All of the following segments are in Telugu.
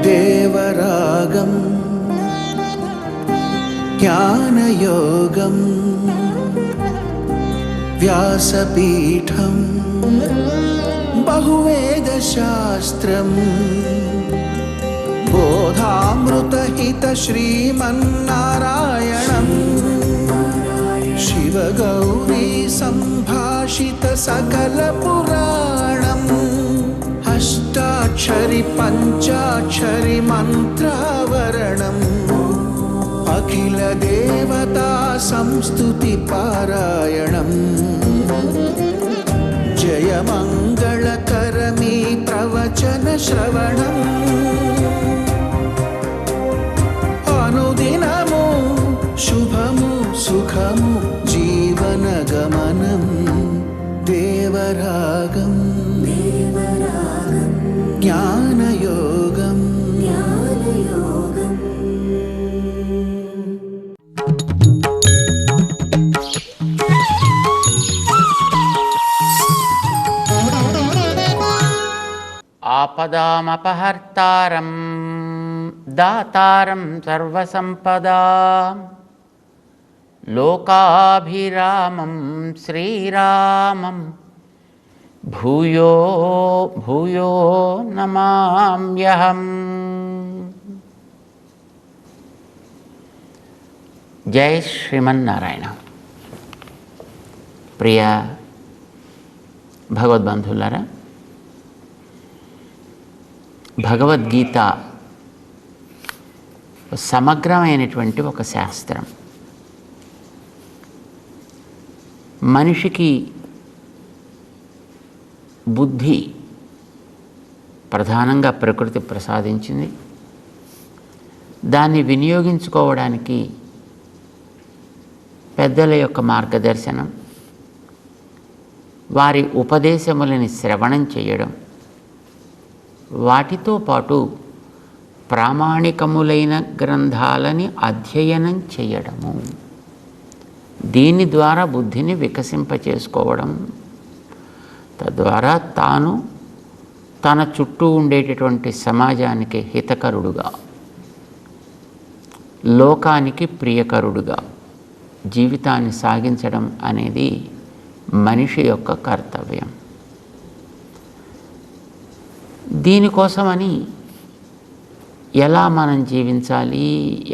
దేవరాగం జ్ఞానయోగం వ్యాసపీఠం బహువేదశాస్త్రం బోధామృతహిత శ్రీమన్నారాయణం శివగౌరీ సంభాషిత సకల పురాణం అష్టాక్షరి పంచాక్షరి మంత్రావరణం అఖిల దేవతా సంస్తుతి పారాయణం జయమంగళకరమీ ప్రవచన శ్రవణం అనుదినము శుభము సుఖము జీవన గమనం దేవరాగం జ్ఞానయోగం ఆపదామపహర్తారం దాతారం సర్వసంపదాం లోకాభిరామం శ్రీరామం భూయో భూయో నమామ్యహం. జై శ్రీమన్నారాయణ. ప్రియ భగవద్బంధులారా, భగవద్గీత సమగ్రమైనటువంటి ఒక శాస్త్రం. మనిషికి బుద్ధి ప్రధానంగా ప్రకృతి ప్రసాదించింది. దాన్ని వినియోగించుకోవడానికి పెద్దల యొక్క మార్గదర్శనం, వారి ఉపదేశములని శ్రవణం చేయడం, వాటితో పాటు ప్రామాణికములైన గ్రంథాలని అధ్యయనం చేయడము, దీని ద్వారా బుద్ధిని వికసింపచేసుకోవడం, తద్వారా తాను తన చుట్టూ ఉండేటటువంటి సమాజానికి హితకరుడుగా, లోకానికి ప్రియకరుడుగా జీవితాన్ని సాగించడం అనేది మనిషి యొక్క కర్తవ్యం. దీనికోసమని ఎలా మనం జీవించాలి,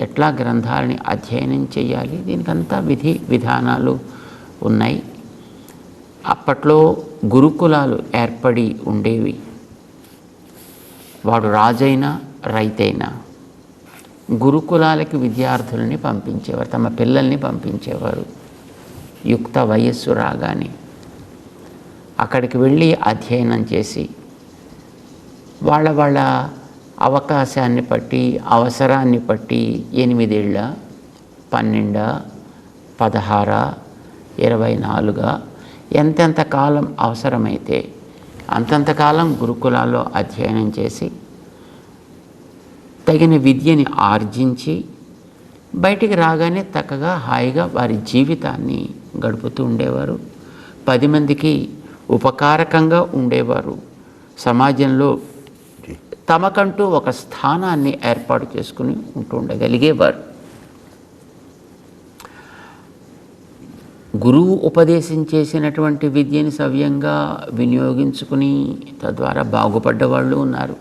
ఎట్లా గ్రంథాలని అధ్యయనం చేయాలి, దీనికంతా విధి విధానాలు ఉన్నాయి. అప్పట్లో గురుకులాలు ఏర్పడి ఉండేవి. వాడు రాజైనా రైతైనా గురుకులాలకి విద్యార్థులని పంపించేవారు, తమ పిల్లల్ని పంపించేవారు. యుక్త వయస్సు రాగానే అక్కడికి వెళ్ళి అధ్యయనం చేసి వాళ్ళ అవకాశాన్ని బట్టి, అవసరాన్ని బట్టి 8 ఏళ్ళ, 12, 16, 24 ఎంతెంత కాలం అవసరమైతే అంతంత కాలం గురుకులాల్లో అధ్యయనం చేసి తగిన విద్యని ఆర్జించి బయటికి రాగానే చక్కగా హాయిగా వారి జీవితాన్ని గడుపుతూ ఉండేవారు. 10 మందికి ఉపకారకంగా ఉండేవారు. సమాజంలో తమకంటూ ఒక స్థానాన్ని ఏర్పాటు చేసుకుని ఉంటూ ఉండగలిగేవారు. గురువు ఉపదేశం చేసినటువంటి విద్యని సవ్యంగా వినియోగించుకుని తద్వారా బాగుపడ్డ వాళ్ళు ఉన్నారు,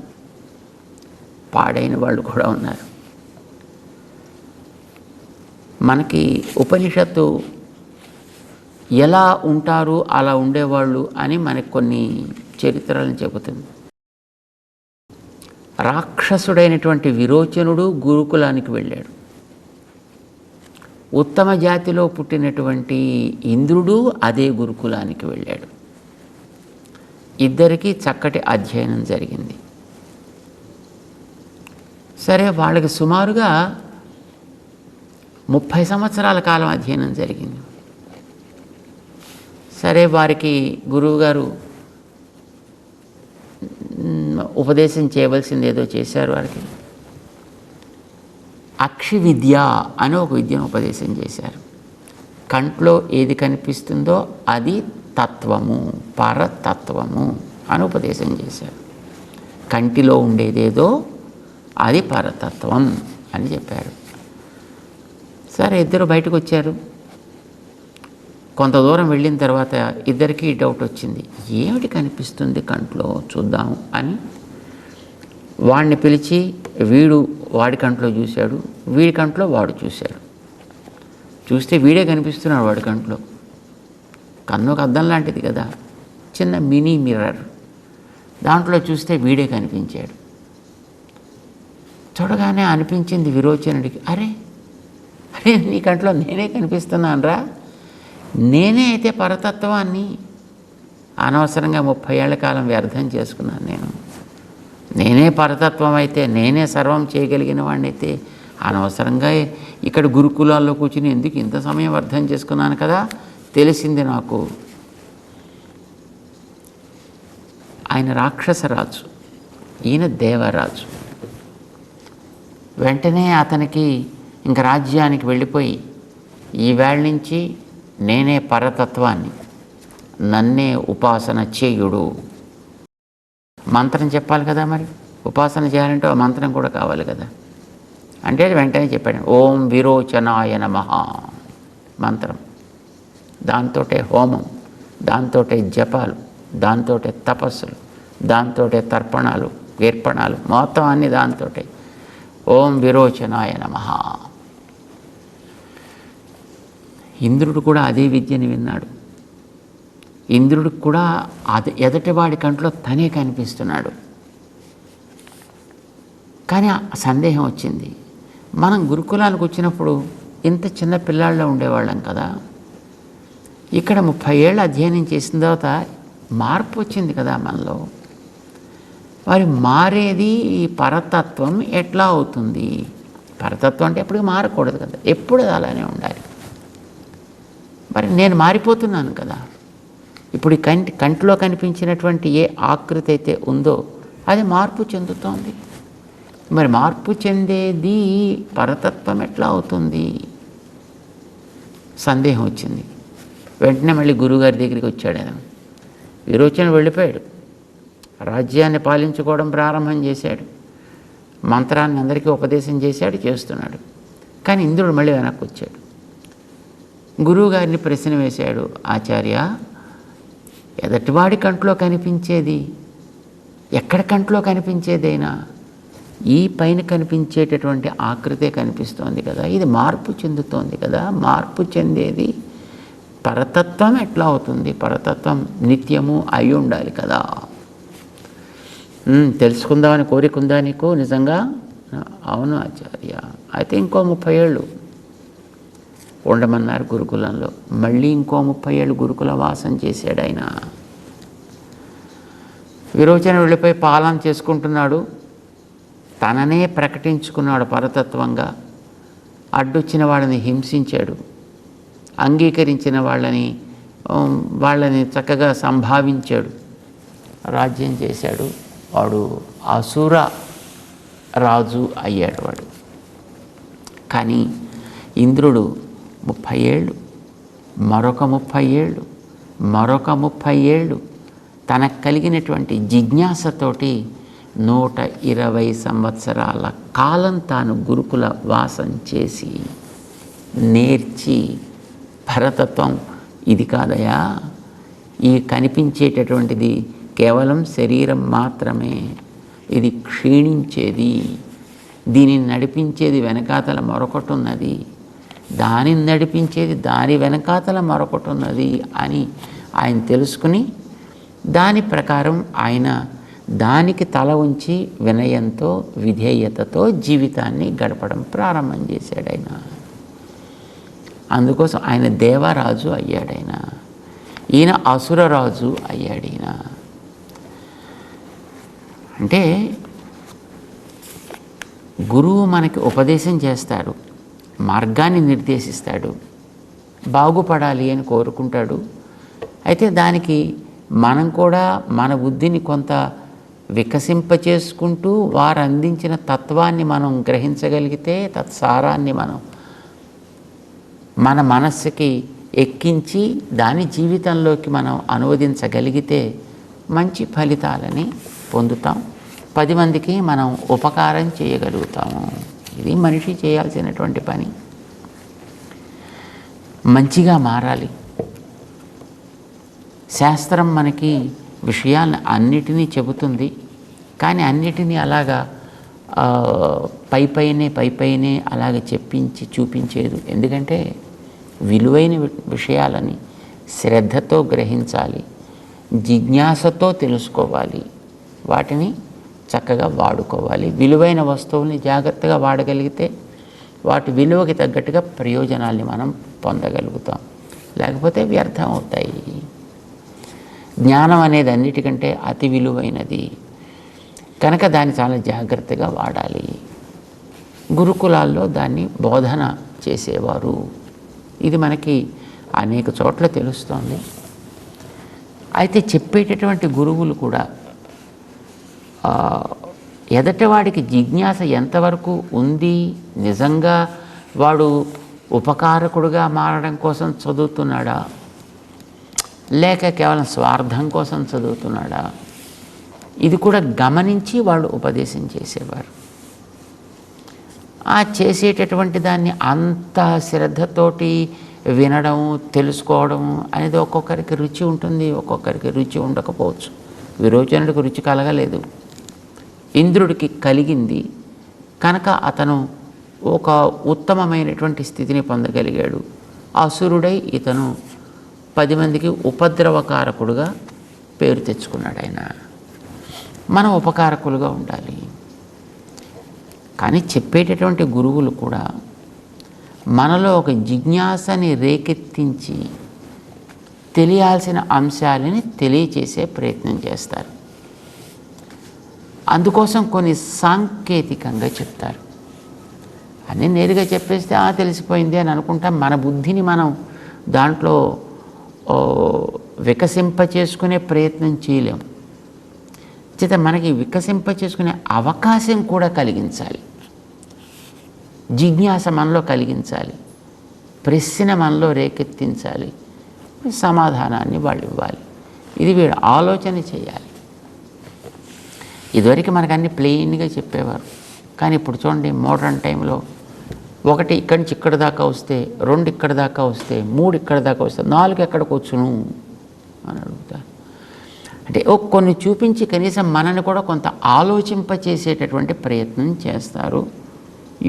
పాడైన వాళ్ళు కూడా ఉన్నారు. మనకి ఉపనిషత్తు ఎలా ఉంటారు అలా ఉండేవాళ్ళు అని మనకు కొన్ని చరిత్రలను చెబుతుంది. రాక్షసుడైనటువంటి విరోచనుడు గురుకులానికి వెళ్ళాడు. ఉత్తమ జాతిలో పుట్టినటువంటి ఇంద్రుడు అదే గురుకులానికి వెళ్ళాడు. ఇద్దరికీ చక్కటి అధ్యయనం జరిగింది. సరే, వాళ్ళకి సుమారుగా 30 సంవత్సరాల కాలం అధ్యయనం జరిగింది. సరే, వారికి గురువుగారు ఉపదేశం చేయవలసింది ఏదో చేశారు. వారికి అక్షి విద్య అని ఒక విద్యను ఉపదేశం చేశారు. కంట్లో ఏది కనిపిస్తుందో అది తత్వము, పరతత్వము అని ఉపదేశం చేశారు. కంటిలో ఉండేదేదో అది పరతత్వం అని చెప్పారు. సరే, ఇద్దరు బయటకు వచ్చారు. కొంత దూరం వెళ్ళిన తర్వాత ఇద్దరికీ డౌట్ వచ్చింది. ఏమిటి కనిపిస్తుంది కంట్లో, చూద్దాం అని వాడిని పిలిచి వీడు వాడి కంట్లో చూశాడు, వీడి కంట్లో వాడు చూశాడు. చూస్తే వీడే కనిపిస్తున్నాడు వాడి కంట్లో. కన్ను ఒక అద్దం లాంటిది కదా, చిన్న మినీ మిర్రర్. దాంట్లో చూస్తే వీడే కనిపించాడు. చూడగానే అనిపించింది విరోచనుడికి, అరే అరే నీ కంట్లో నేనే కనిపిస్తున్నాను రా, నేనే అయితే పరతత్వాన్ని అనవసరంగా 30 ఏళ్ల కాలం వ్యర్థం చేసుకున్నాను. నేనే పరతత్వం అయితే, నేనే సర్వం చేయగలిగిన వాడిని అయితే అనవసరంగా ఇక్కడ గురుకులాల్లో కూర్చుని ఎందుకు ఇంత సమయం వ్యర్థం చేసుకున్నాను కదా. తెలిసింది నాకు, ఆయన రాక్షసరాజు, ఈయన దేవరాజు. వెంటనే అతనికి ఇంక రాజ్యానికి వెళ్ళిపోయి, ఈవేళ నుంచి నేనే పరతత్వాన్ని, నన్నే ఉపాసన చేయుడు. మంత్రం చెప్పాలి కదా, మరి ఉపాసన చేయాలంటే ఆ మంత్రం కూడా కావాలి కదా. అంటే వెంటనే చెప్పాడు, ఓం విరోచనాయ నమః మంత్రం. దాంతోటే హోమం, దాంతోటే జపాలు, దాంతోటే తపస్సులు, దాంతోటే తర్పణాలు, గీర్పణాలు, మొత్తం అన్నీ దాంతోటే. ఓం విరోచనాయ నమః. ఇంద్రుడు కూడా అదే విద్యని విన్నాడు. ఇంద్రుడికి కూడా ఎదటివాడి కంట్లో తనే కనిపిస్తున్నాడు. కానీ సందేహం వచ్చింది. మనం గురుకులానికి వచ్చినప్పుడు ఇంత చిన్న పిల్లాళ్ళలో ఉండేవాళ్ళం కదా. ఇక్కడ 30 ఏళ్ళు అధ్యయనం చేసిన తర్వాత మార్పు వచ్చింది కదా మనలో. మరి మారేది ఈ పరతత్వం ఎట్లా అవుతుంది? పరతత్వం అంటే ఎప్పుడు మారకూడదు కదా, ఎప్పుడు అలానే ఉండాలి. మరి నేను మారిపోతున్నాను కదా. ఇప్పుడు ఈ కంటిలో కనిపించినటువంటి ఏ ఆకృతి అయితే ఉందో అది మార్పు చెందుతోంది. మరి మార్పు చెందేది పరతత్వం ఎట్లా అవుతుంది? సందేహం వచ్చింది. వెంటనే మళ్ళీ గురువుగారి దగ్గరికి వచ్చాడు. ఆయన విరోచన వెళ్ళిపోయాడు, రాజ్యాన్ని పాలించుకోవడం ప్రారంభం చేశాడు, మంత్రాన్ని అందరికీ ఉపదేశం చేశాడు, చేస్తున్నాడు. కానీ ఇంద్రుడు మళ్ళీ వెనక్కి వచ్చాడు. గురువుగారిని ప్రశ్న వేశాడు, ఆచార్య, ఎదటివాడి కంట్లో కనిపించేది, ఎక్కడ కంట్లో కనిపించేదైనా ఈ పైన కనిపించేటటువంటి ఆకృతే కనిపిస్తోంది కదా, ఇది మార్పు చెందుతోంది కదా, మార్పు చెందేది పరతత్వం ఎట్లా అవుతుంది? పరతత్వం నిత్యము అయి ఉండాలి కదా. తెలుసుకుందామని కోరిక ఉందా నీకు నిజంగా? అవును ఆచార్య. అయితే ఇంకో 30 ఏళ్ళు ఉండమన్నారు గురుకులంలో. మళ్ళీ ఇంకో 30 ఏళ్ళు గురుకుల వాసం చేశాడు ఆయన. విరోచన వెళ్ళిపోయి పాలన చేసుకుంటున్నాడు. తననే ప్రకటించుకున్నాడు పరతత్వంగా. అడ్డొచ్చిన వాళ్ళని హింసించాడు, అంగీకరించిన వాళ్ళని చక్కగా సంభావించాడు, రాజ్యం చేశాడు. వాడు అసుర రాజు అయ్యాడు వాడు. కానీ ఇంద్రుడు 30 ఏళ్ళు, మరొక 30 ఏళ్ళు, మరొక 30 ఏళ్ళు తనకు కలిగినటువంటి జిజ్ఞాసతోటి 120 సంవత్సరాల కాలం తాను గురుకుల వాసం చేసి నేర్చి, పరతత్వం ఇది కాదయా, ఈ కనిపించేటటువంటిది కేవలం శరీరం మాత్రమే, ఇది క్షీణించేది, దీనిని నడిపించేది వెనకాతల మరొకటి ఉన్నది, దానిని నడిపించేది దాని వెనకాతల మరొకటి ఉన్నది అని ఆయన తెలుసుకుని దాని ప్రకారం ఆయన దానికి తల ఉంచి వినయంతో విధేయతతో జీవితాన్ని గడపడం ప్రారంభం చేశాడు ఆయన. అందుకోసం ఆయన దేవరాజు అయ్యాడు. ఈయన అసురరాజు అయ్యాడు. ఈయన అంటే గురువు మనకి ఉపదేశం చేస్తాడు, మార్గాన్ని నిర్దేశిస్తాడు, బాగుపడాలి అని కోరుకుంటాడు. అయితే దానికి మనం కూడా మన బుద్ధిని కొంత వికసింపచేసుకుంటూ వారు అందించిన తత్వాన్ని మనం గ్రహించగలిగితే, తత్సారాన్ని మనం మన మనస్సుకి ఎక్కించి దాని జీవితంలోకి మనం అనువదించగలిగితే మంచి ఫలితాలని పొందుతాం. 10 మందికి మనం ఉపకారం చేయగలుగుతాము. ఇది మనిషి చేయాల్సినటువంటి పని. మంచిగా మారాలి. శాస్త్రం మనకి విషయాలను అన్నిటినీ చెబుతుంది, కానీ అన్నిటినీ అలాగా పైపైనే అలాగ చెప్పించి చూపించేది. ఎందుకంటే విలువైన విషయాలని శ్రద్ధతో గ్రహించాలి, జిజ్ఞాసతో తెలుసుకోవాలి, వాటిని చక్కగా వాడుకోవాలి. విలువైన వస్తువుల్ని జాగ్రత్తగా వాడగలిగితే వాటి విలువకి తగ్గట్టుగా ప్రయోజనాల్ని మనం పొందగలుగుతాం. లేకపోతే వ్యర్థం అవుతాయి. జ్ఞానం అనేది అన్నిటికంటే అతి విలువైనది కనుక దాన్ని చాలా జాగ్రత్తగా వాడాలి. గురుకులాల్లో దాన్ని బోధన చేసేవారు. ఇది మనకి అనేక చోట్ల తెలుస్తోంది. అయితే చెప్పేటటువంటి గురువులు కూడా ఎదటివాడికి జిజ్ఞాస ఎంతవరకు ఉంది, నిజంగా వాడు ఉపకారకుడుగా మారడం కోసం చదువుతున్నాడా, లేక కేవలం స్వార్థం కోసం చదువుతున్నాడా, ఇది కూడా గమనించి వాళ్ళు ఉపదేశం చేసేవారు. ఆ చేసేటటువంటి దాన్ని అంత శ్రద్ధతోటి వినడం, తెలుసుకోవడం అనేది ఒక్కొక్కరికి రుచి ఉంటుంది, ఒక్కొక్కరికి రుచి ఉండకపోవచ్చు. విరోచనుడికి రుచి కలగలేదు, ఇంద్రుడికి కలిగింది కనుక అతను ఒక ఉత్తమమైనటువంటి స్థితిని పొందగలిగాడు. అసురుడై ఇతను 10 మందికి ఉపద్రవకారకుడుగా పేరు తెచ్చుకున్నాడు. ఆయన మనం ఉపకారకులుగా ఉండాలి. కానీ చెప్పేటటువంటి గురువులు కూడా మనలో ఒక జిజ్ఞాసని రేకెత్తించి తెలియాల్సిన అంశాలని తెలియచేసే ప్రయత్నం చేస్తారు. అందుకోసం కొన్ని సాంకేతికంగా చెప్తారు. అన్నీ నేరుగా చెప్పేస్తే తెలిసిపోయింది అని అనుకుంటాం. మన బుద్ధిని మనం దాంట్లో వికసింప చేసుకునే ప్రయత్నం చేయలేం. చేత మనకి వికసింప చేసుకునే అవకాశం కూడా కలిగించాలి. జిజ్ఞాస మనలో కలిగించాలి, ప్రశ్న మనలో రేకెత్తించాలి, సమాధానాన్ని వాళ్ళు ఇవ్వాలి. ఇది వీడు ఆలోచన చేయాలి. ఇదివరకు మనకు అన్ని ప్లెయిన్గా చెప్పేవారు, కానీ ఇప్పుడు చూడండి మోడర్న్ టైంలో 1 ఇక్కడి నుంచి ఇక్కడ దాకా వస్తే, 2 ఇక్కడ దాకా వస్తే, 3 ఇక్కడ దాకా వస్తే, 4 ఎక్కడికి వచ్చును అని అడుగుతారు. అంటే కొన్ని చూపించి కనీసం మనని కూడా కొంత ఆలోచింపచేసేటటువంటి ప్రయత్నం చేస్తారు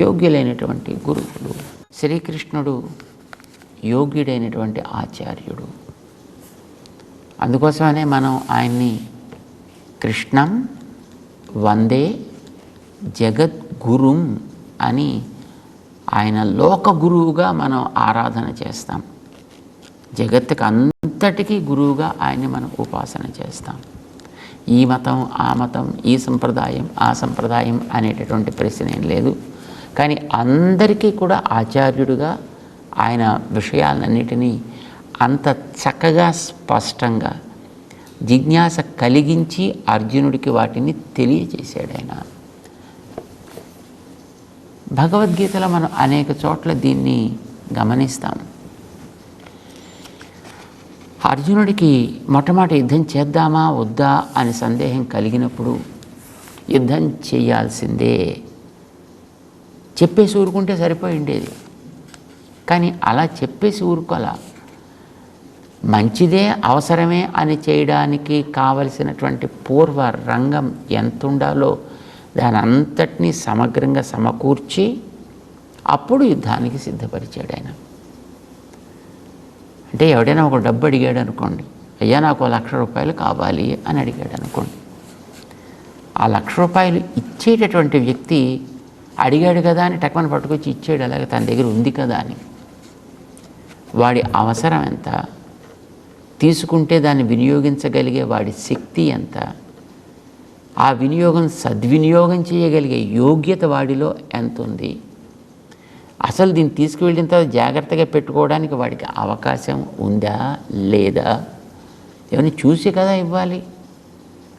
యోగ్యులైనటువంటి గురువులు. శ్రీకృష్ణుడు యోగ్యుడైనటువంటి ఆచార్యుడు. అందుకోసమనే మనం ఆయన్ని కృష్ణం వందే జగద్గురుం అని ఆయన లోక గురువుగా మనం ఆరాధన చేస్తాం. జగత్తుకు అంతటికీ గురువుగా ఆయన్ని మనం ఉపాసన చేస్తాం. ఈ మతం ఆ మతం, ఈ సంప్రదాయం ఆ సంప్రదాయం అనేటటువంటి ప్రశ్న ఏం లేదు. కానీ అందరికీ కూడా ఆచార్యుడిగా ఆయన విషయాలన్నిటినీ అంత చక్కగా స్పష్టంగా జిజ్ఞాస కలిగించి అర్జునుడికి వాటిని తెలియచేశాడు. ఆయన భగవద్గీతలో మనం అనేక చోట్ల దీన్ని గమనిస్తాం. అర్జునుడికి మొట్టమొదటి యుద్ధం చేద్దామా వద్దా అని సందేహం కలిగినప్పుడు యుద్ధం చేయాల్సిందే చెప్పేసి ఊరుకుంటే సరిపోయి ఉండేది. కానీ అలా చెప్పేసి ఊరుకోలా. మంచిదే, అవసరమే అని చేయడానికి కావలసినటువంటి పూర్వ రంగం ఎంత ఉండాలో దాని అంతటినీ సమగ్రంగా సమకూర్చి అప్పుడు యుద్ధానికి సిద్ధపరిచాడు ఆయన. అంటే ఎవడైనా ఒక డబ్బు అడిగాడు అనుకోండి, అయ్యా నాకు ₹1,00,000 కావాలి అని అడిగాడు అనుకోండి, ఆ ₹1,00,000 ఇచ్చేటటువంటి వ్యక్తి అడిగాడు కదా అని టక్మని పట్టుకొచ్చి ఇచ్చాడు, అలాగే తన దగ్గర ఉంది కదా అని. వాడి అవసరం ఎంత, తీసుకుంటే దాన్ని వినియోగించగలిగే వాడి శక్తి ఎంత, ఆ వినియోగం సద్వినియోగం చేయగలిగే యోగ్యత వాడిలో ఎంత ఉంది, అసలు దీన్ని తీసుకువెళ్ళిన తర్వాత జాగ్రత్తగా పెట్టుకోవడానికి వాడికి అవకాశం ఉందా లేదా, ఏమైనా చూసి కదా ఇవ్వాలి.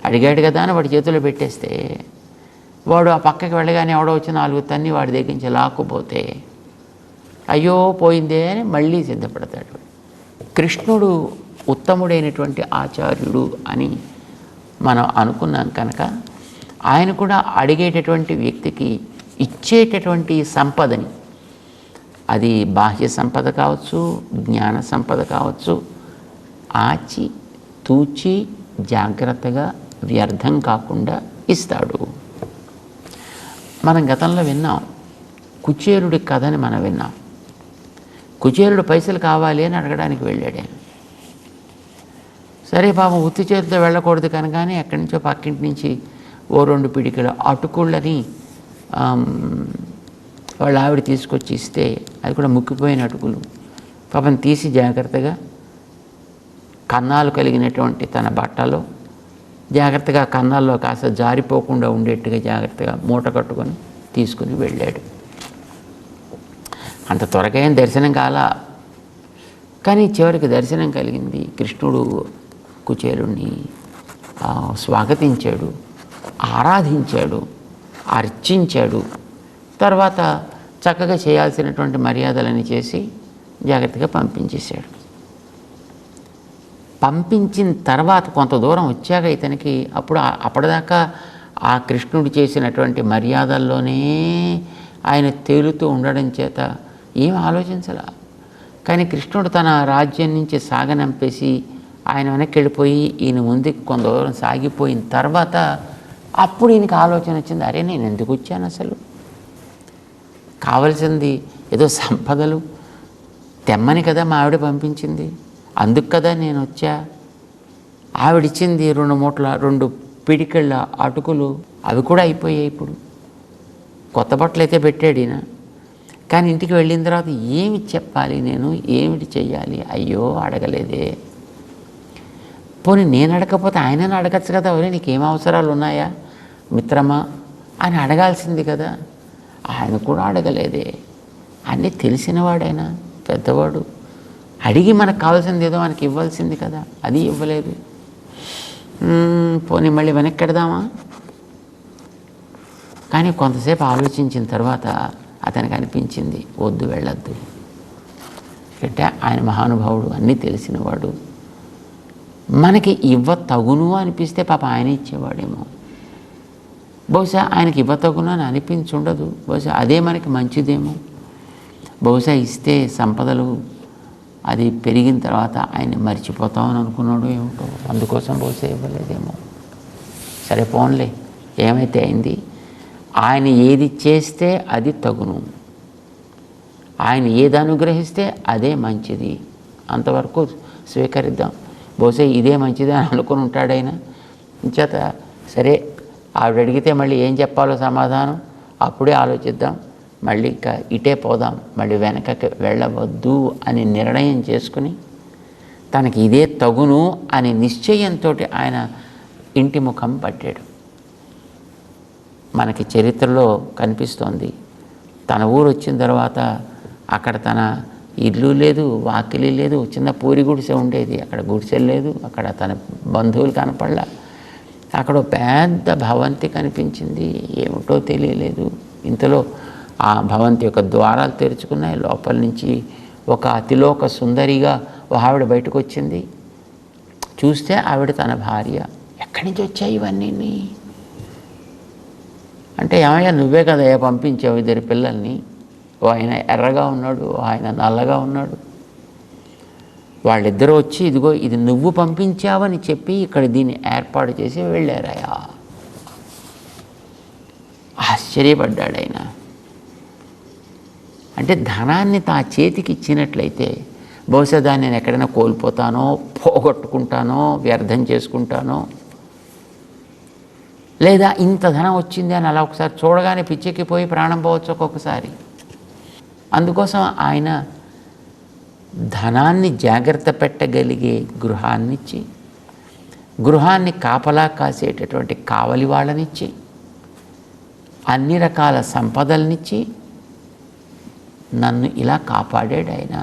అడిగాడు కదా అని వాడి చేతిలో పెట్టేస్తే వాడు ఆ పక్కకి వెళ్ళగానే ఎవడో వచ్చి 4 తన్ని వాడి దగ్గర నుంచి లాక్కుపోతే అయ్యో పోయిందే అని మళ్ళీ సిద్ధపడతాడు. కృష్ణుడు ఉత్తముడైనటువంటి ఆచార్యుడు అని మనం అనుకున్నాం కనుక ఆయన కూడా అడిగేటటువంటి వ్యక్తికి ఇచ్చేటటువంటి సంపదని, అది బాహ్య సంపద కావచ్చు, జ్ఞాన సంపద కావచ్చు, ఆచి తూచి జాగ్రత్తగా వ్యర్థం కాకుండా ఇస్తాడు. మనం గతంలో విన్నాం, కుచేరుడి కథని మనం విన్నాం. కుచేరుడు పైసలు కావాలి అని అడగడానికి వెళ్ళాడు ఆయన. సరే పాపం ఉత్తి చేతితో వెళ్ళకూడదు కనుకనే ఎక్కడి నుంచో పక్కింటి నుంచి ఓ 2 పిడికల అటుకుళ్ళని వాళ్ళ ఆవిడ తీసుకొచ్చి ఇస్తే, అది కూడా ముక్కిపోయిన అటుకులు, పాపం తీసి జాగ్రత్తగా కన్నాలు కలిగినటువంటి తన బట్టలో జాగ్రత్తగా కన్నాల్లో కాస్త జారిపోకుండా ఉండేట్టుగా జాగ్రత్తగా మూట కట్టుకొని తీసుకుని వెళ్ళాడు. అంత త్వరగా ఏం దర్శనం కాల, కానీ చివరికి దర్శనం కలిగింది. కృష్ణుడు కుచేలుణ్ణి స్వాగతించాడు, ఆరాధించాడు, అర్చించాడు. తర్వాత చక్కగా చేయాల్సినటువంటి మర్యాదలని చేసి జాగ్రత్తగా పంపించేశాడు. పంపించిన తర్వాత కొంత దూరం వచ్చాక ఇతనికి అప్పటిదాకా ఆ కృష్ణుడు చేసినటువంటి మర్యాదల్లోనే ఆయన తేలుతూ ఉండడం చేత ఏం ఆలోచించాల. కానీ కృష్ణుడు తన రాజ్యం నుంచి సాగనంపేసి ఆయన వెనక్కి వెళ్ళిపోయి ఈయన ముందుకు కొంత దూరం సాగిపోయిన తర్వాత అప్పుడు ఈయనకి ఆలోచన వచ్చింది, అరే నేను ఎందుకు వచ్చాను, అసలు కావలసింది ఏదో సంపదలు తెమ్మని కదా మా ఆవిడ పంపించింది, అందుకు కదా నేను వచ్చా. ఆవిడిచ్చింది 2 పిడికళ్ళ అటుకులు, అవి కూడా అయిపోయాయి. ఇప్పుడు కొత్త బట్టలు అయితే పెట్టాడు ఈయన. కానీ ఇంటికి వెళ్ళిన తర్వాత ఏమి చెప్పాలి, నేను ఏమిటి చెయ్యాలి, అయ్యో అడగలేదే. పోనీ నేను అడగకపోతే ఆయనను అడగచ్చు కదా, ఒరే నీకేం అవసరాలు ఉన్నాయా మిత్రమా అని అడగాల్సింది కదా. ఆయన కూడా అడగలేదే. అన్నీ తెలిసినవాడైనా పెద్దవాడు, అడిగి మనకు కావాల్సింది ఏదో మనకి ఇవ్వాల్సింది కదా, అది ఇవ్వలేదు. పోనీ మళ్ళీ వెనక్కి వెడదామా. కానీ కొంతసేపు ఆలోచించిన తర్వాత అతనికి అనిపించింది, వద్దు, వెళ్ళొద్దు. అంటే ఆయన మహానుభావుడు, అన్నీ తెలిసినవాడు, మనకి తగును అనిపిస్తే పాప ఆయన ఇచ్చేవాడేమో. బహుశా ఆయనకి తగును అని అనిపించుండదు, బహుశా అదే మనకి మంచిదేమో. బహుశా ఇస్తే సంపదలు అది పెరిగిన తర్వాత ఆయన మర్చిపోతామని అనుకున్నాడు ఏమిటో, అందుకోసం బహుశా ఇవ్వలేదేమో. సరే పోన్లే, ఏమైతే అయింది. ఆయన ఏది చేస్తే అది తగును, ఆయన ఏది అనుగ్రహిస్తే అదే మంచిది, అంతవరకు స్వీకరిద్దాం. బహుశా ఇదే మంచిది అని అనుకుని ఉంటాడు ఆయన. చేత సరే, ఆవిడ అడిగితే మళ్ళీ ఏం చెప్పాలో సమాధానం అప్పుడే ఆలోచిద్దాం, మళ్ళీ ఇంకా ఇటే పోదాం, మళ్ళీ వెనకకి వెళ్ళవద్దు అని నిర్ణయం చేసుకుని తనకి ఇదే తగును అని నిశ్చయంతో ఆయన ఇంటి ముఖం పట్టాడు. మనకి చరిత్రలో కనిపిస్తోంది, తన ఊరు వచ్చిన తర్వాత అక్కడ తన ఇల్లు లేదు, వాకిలి లేదు, చిన్న పూరి గుడిసె ఉండేది, అక్కడ గుడిసె లేదు, అక్కడ తన బంధువులు కనపడలా. అక్కడ పెద్ద భవంతి కనిపించింది, ఏమిటో తెలియలేదు. ఇంతలో ఆ భవంతి యొక్క ద్వారాలు తెరుచుకున్నాయి, లోపల నుంచి ఒక అతిలోక సుందరిగా ఆవిడ బయటకు వచ్చింది. చూస్తే ఆవిడ తన భార్య. ఎక్కడి నుంచి వచ్చాయి ఇవన్నీ అంటే, ఏమయ్యా నువ్వే కదా పంపించావు 2 పిల్లల్ని, ఓ ఆయన ఎర్రగా ఉన్నాడు, ఓ ఆయన నల్లగా ఉన్నాడు. వాళ్ళిద్దరూ వచ్చి ఇదిగో ఇది నువ్వు పంపించావని చెప్పి ఇక్కడ దీన్ని ఏర్పాటు చేసి వెళ్ళారయా. ఆశ్చర్యపడ్డాడు ఆయన. అంటే ధనాన్ని తా చేతికి ఇచ్చినట్లయితే బహుశా దాన్ని నేను ఎక్కడైనా కోల్పోతానో, పోగొట్టుకుంటానో, వ్యర్థం చేసుకుంటానో, లేదా ఇంత ధనం వచ్చింది అని అలా ఒకసారి చూడగానే పిచ్చెక్కిపోయి ప్రాణం పోవచ్చు ఒక్కొక్కసారి. అందుకోసం ఆయన ధనాన్ని జాగ్రత్త పెట్టగలిగే గృహాన్నిచ్చి, గృహాన్ని కాపలా కాసేటటువంటి కావలి వాళ్ళనిచ్చి, అన్ని రకాల సంపదలనిచ్చి నన్ను ఇలా కాపాడాడు ఆయన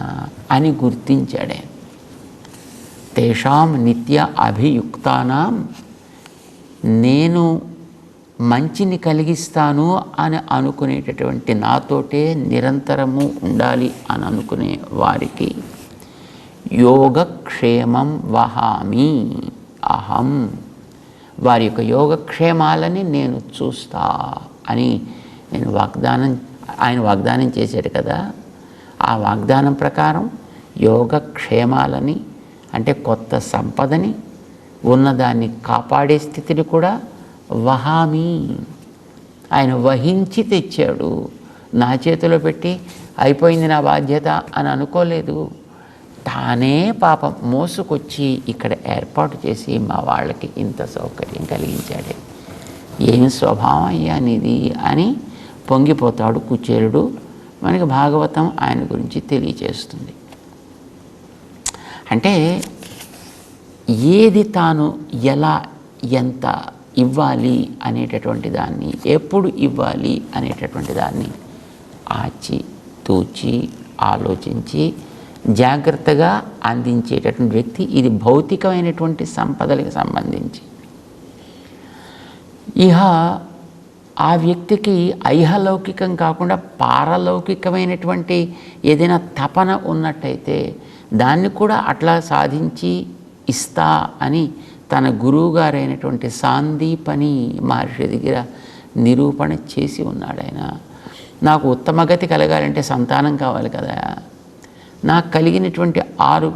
అని గుర్తించాడు. తేషాం నిత్య అభియుక్తానాం, నేను మంచిని కలిగిస్తాను అని అనుకునేటటువంటి నాతోటే నిరంతరము ఉండాలి అని అనుకునే వారికి యోగక్షేమం వహామి అహం, వారి యొక్క యోగక్షేమాలని నేను చూస్తా అని ఆయన వాగ్దానం చేశాడు కదా. ఆ వాగ్దానం ప్రకారం యోగక్షేమాలని అంటే కొత్త సంపదని, ఉన్నదాన్ని కాపాడే స్థితిని కూడా వహామి, ఆయన వహించి తెచ్చాడు. నా చేతిలో పెట్టి అయిపోయింది నా బాధ్యత అని అనుకోలేదు. తానే పాపం మోసుకొచ్చి ఇక్కడ ఏర్పాటు చేసి మా వాళ్ళకి ఇంత సౌకర్యం కలిగించాడే. ఏం స్వభావం అయ్యా నీది అని పొంగిపోతాడు కుచేలుడు. మనకి భాగవతం ఆయన గురించి తెలియచేస్తుంది. అంటే ఏది తాను ఎలా ఎంత ఇవ్వాలి అనేటటువంటి దాన్ని, ఎప్పుడు ఇవ్వాలి అనేటటువంటి దాన్ని ఆచి తూచి ఆలోచించి జాగ్రత్తగా అందించేటటువంటి వ్యక్తి. ఇది భౌతికమైనటువంటి సంపదలకు సంబంధించి. ఇహ ఆ వ్యక్తికి ఐహలౌకికం కాకుండా పారలౌకికమైనటువంటి ఏదైనా తపన ఉన్నట్టయితే దాన్ని కూడా అట్లా సాధించి ఇస్తా అని తన గురువుగారైనటువంటి సాందీపని మహర్షి దగ్గర నిరూపణ చేసి ఉన్నాడు. ఆయన నాకు ఉత్తమ గతి కలగాలంటే సంతానం కావాలి కదా. నాకు కలిగినటువంటి 6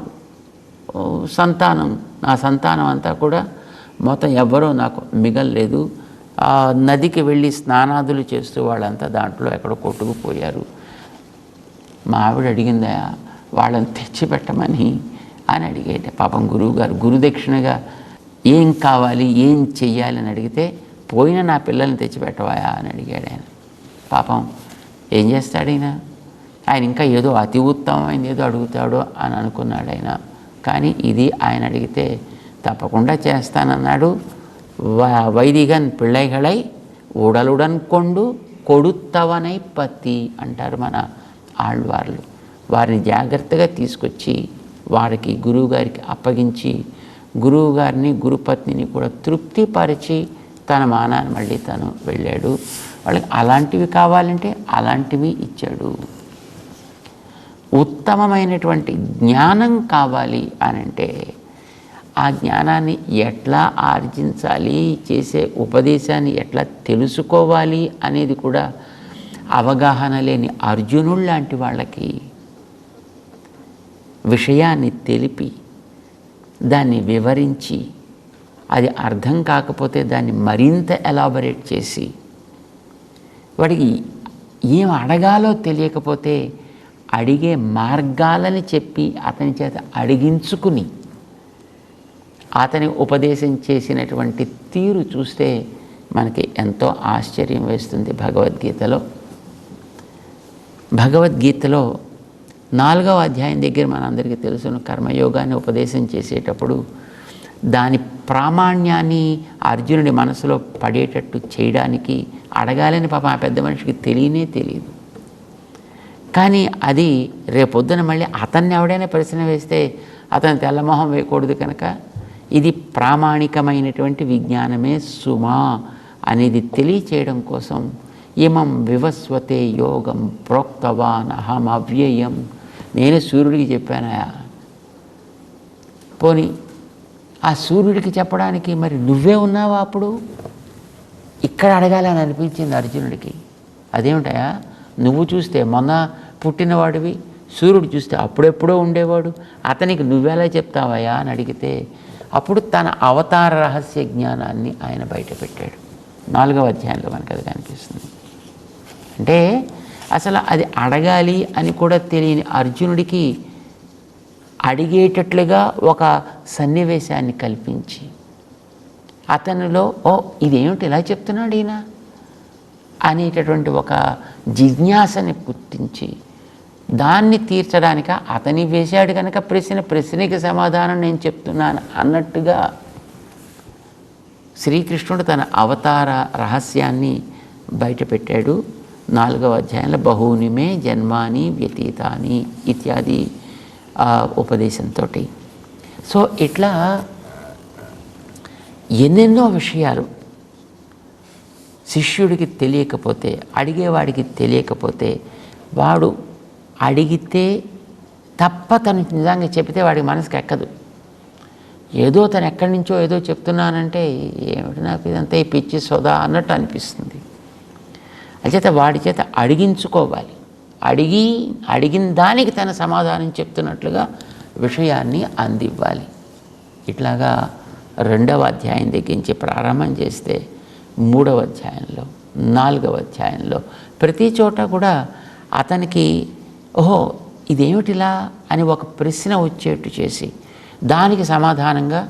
సంతానం, నా సంతానం అంతా కూడా మొత్తం ఎవ్వరూ నాకు మిగల్లేదు. నదికి వెళ్ళి స్నానాదులు చేస్తూ వాళ్ళంతా దాంట్లో ఎక్కడో కొట్టుకుపోయారు. మా ఆవిడ అడిగిందా వాళ్ళని తెచ్చిపెట్టమని అని అడిగేట. పాపం గురువుగారు గురుదక్షిణగా ఏం కావాలి ఏం చెయ్యాలి అని అడిగితే పోయిన నా పిల్లల్ని తెచ్చిపెట్టవాయా అని అడిగాడు ఆయన. పాపం ఏం చేస్తాడు ఆయన ఇంకా ఏదో అతి ఉత్తమమైంది ఏదో అడుగుతాడో అని అనుకున్నాడు ఆయన. కానీ ఇది ఆయన అడిగితే తప్పకుండా చేస్తానన్నాడు. వైదిగన్ పిళ్ళైగళై ఉడలుడన్ కొండు కొడుత్తవనై పత్తి అంటారు మన ఆళ్వార్లు. వారిని జాగ్రత్తగా తీసుకొచ్చి వారికి గురువుగారికి అప్పగించి గురువుగారిని గురుపత్నిని కూడా తృప్తిపరిచి తన మానాన్ని మళ్ళీ తను వెళ్ళాడు. వాళ్ళకి అలాంటివి కావాలంటే అలాంటివి ఇచ్చాడు. ఉత్తమమైనటువంటి జ్ఞానం కావాలి అనంటే ఆ జ్ఞానాన్ని ఎట్లా ఆర్జించాలి, చేసే ఉపదేశాన్ని ఎట్లా తెలుసుకోవాలి అనేది కూడా అవగాహన లేని అర్జునుడు లాంటి వాళ్ళకి విషయాన్ని తెలిపి దాన్ని వివరించి అది అర్థం కాకపోతే దాన్ని మరింత ఎలాబరేట్ చేసి వాడికి ఏం అడగాలో తెలియకపోతే అడిగే మార్గాలని చెప్పి అతని చేత అడిగించుకుని అతని ఉపదేశం చేసినటువంటి తీరు చూస్తే మనకి ఎంతో ఆశ్చర్యం వేస్తుంది. భగవద్గీతలో 4వ అధ్యాయం దగ్గర మనందరికీ తెలుసును కర్మయోగాన్ని ఉపదేశం చేసేటప్పుడు దాని ప్రామాణ్యాన్ని అర్జునుడి మనసులో పడేటట్టు చేయడానికి అడగాలని పాపం ఆ పెద్ద మనిషికి తెలియదు. కానీ అది రేపొద్దున మళ్ళీ అతన్ని ఎవడైనా ప్రశ్న వేస్తే అతను తెల్లమొహం వేయకూడదు కనుక ఇది ప్రామాణికమైనటువంటి విజ్ఞానమే సుమా అనేది తెలియచేయడం కోసం ఇమం వివస్వతే యోగం ప్రోక్తవాన్ అహం అవ్యయం. నేను సూర్యుడికి చెప్పానయా, పోనీ ఆ సూర్యుడికి చెప్పడానికి మరి నువ్వే ఉన్నావా? అప్పుడు ఇక్కడ అడగాలని అనిపించింది అర్జునుడికి. అదేమిటయా, నువ్వు చూస్తే మొన్న పుట్టినవాడివి, సూర్యుడు చూస్తే అప్పుడెప్పుడో ఉండేవాడు, అతనికి నువ్వెలా చెప్తావయ్యా అని అడిగితే అప్పుడు తన అవతార రహస్య జ్ఞానాన్ని ఆయన బయటపెట్టాడు. 4వ అధ్యాయంలో మనకు అది కనిపిస్తుంది. అంటే అసలు అది అడగాలి అని కూడా తెలియని అర్జునుడికి అడిగేటట్లుగా ఒక సన్నివేశాన్ని కల్పించి అతనిలో ఇదేమిటి ఇలా చెప్తున్నాడు ఈయన అనేటటువంటి ఒక జిజ్ఞాసని పుట్టించి దాన్ని తీర్చడానిక అతని వేశాడు కనుక ప్రశ్నకి సమాధానం నేను చెప్తున్నాను అన్నట్టుగా శ్రీకృష్ణుడు తన అవతార రహస్యాన్ని బయటపెట్టాడు. 4వ అధ్యాయంలో బహూనిమే జన్మాని వ్యతీతాని ఇత్యాది ఉపదేశంతో. సో ఇట్లా ఎన్నెన్నో విషయాలు శిష్యుడికి తెలియకపోతే, అడిగేవాడికి తెలియకపోతే వాడు అడిగితే తప్ప తను నిజంగా చెబితే వాడికి మనసుకి ఎక్కదు. ఏదో తను ఎక్కడి నుంచో ఏదో చెప్తున్నానంటే ఏమిటి నాకు ఇదంతా ఈ పిచ్చి సోదా అన్నట్టు అనిపిస్తుంది. అంచేత వాడి చేత అడిగించుకోవాలి. అడిగిన దానికి తన సమాధానం చెప్తున్నట్లుగా విషయాన్ని అందివ్వాలి. ఇట్లాగా 2వ అధ్యాయం దగ్గర నుంచి ప్రారంభం చేస్తే 3వ అధ్యాయంలో 4వ అధ్యాయంలో ప్రతి చోట కూడా అతనికి ఓహో ఇదేమిటిలా అని ఒక ప్రశ్న వచ్చేట్టు చేసి దానికి సమాధానంగా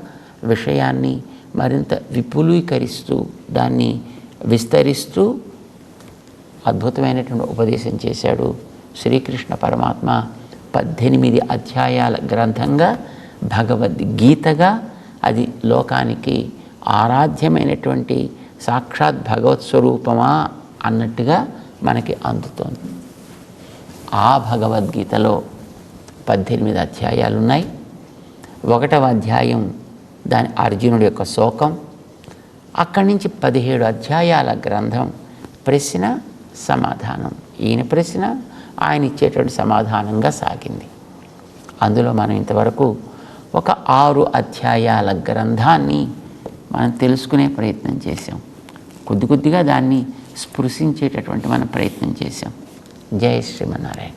విషయాన్ని మరింత విపులీకరిస్తూ దాన్ని విస్తరిస్తూ అద్భుతమైనటువంటి ఉపదేశం చేశాడు శ్రీకృష్ణ పరమాత్మ. 18 అధ్యాయాల గ్రంథంగా భగవద్గీతగా అది లోకానికి ఆరాధ్యమైనటువంటి సాక్షాత్ భగవత్ స్వరూపమా అన్నట్టుగా మనకి అందుతోంది. ఆ భగవద్గీతలో 18 అధ్యాయాలు ఉన్నాయి. 1వ అధ్యాయం దాని అర్జునుడి యొక్క శోకం. అక్కడి నుంచి 17 అధ్యాయాల గ్రంథం ప్రశ్న సమాధానం. ఈయన ప్రశ్న ఆయన ఇచ్చేటువంటి సమాధానంగా సాగింది. అందులో మనం ఇంతవరకు ఒక 6 అధ్యాయాల గ్రంథాన్ని మనం తెలుసుకునే ప్రయత్నం చేసాం. కొద్దిగా దాన్ని స్పృశించేటటువంటి మనం ప్రయత్నం చేసాం. జై శ్రీమన్నారాయణ.